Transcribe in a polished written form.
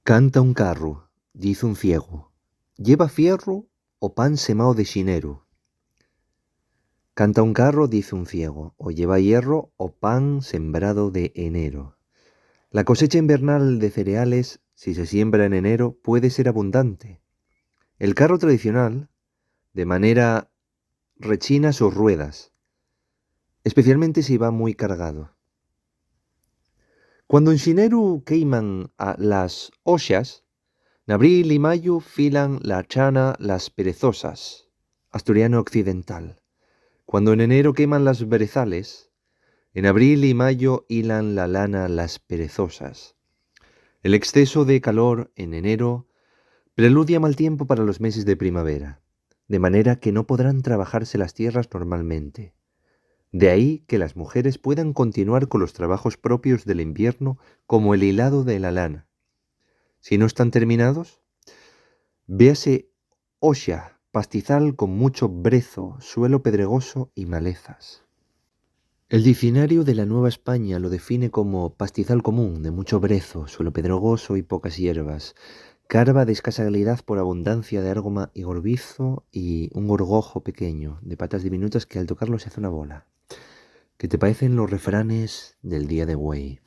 Canta un carro, dice un ciego, lleva fierro o pan semao de xineru. Canta un carro, dice un ciego, o lleva hierro o pan sembrado de enero. La cosecha invernal de cereales, si se siembra en enero, puede ser abundante. El carro tradicional, de manera, rechina sus ruedas, especialmente si va muy cargado. Cuando en xineru queiman las oxas, n'abril y mayo filan la chana las perezosas. Asturiano occidental. Cuando en enero queman las brezales, en abril y mayo hilan la lana las perezosas. El exceso de calor en enero preludia mal tiempo para los meses de primavera, de manera que no podrán trabajarse las tierras normalmente. De ahí que las mujeres puedan continuar con los trabajos propios del invierno, como el hilado de la lana. Si no están terminados, véase oxa, pastizal con mucho brezo, suelo pedregoso y malezas. El diccionario de la Nueva España lo define como pastizal común, de mucho brezo, suelo pedregoso y pocas hierbas, carva de escasa calidad por abundancia de argoma y gorbizo, y un gorgojo pequeño, de patas diminutas que al tocarlo se hace una bola. ¿Qué te parecen los refranes del día de güey?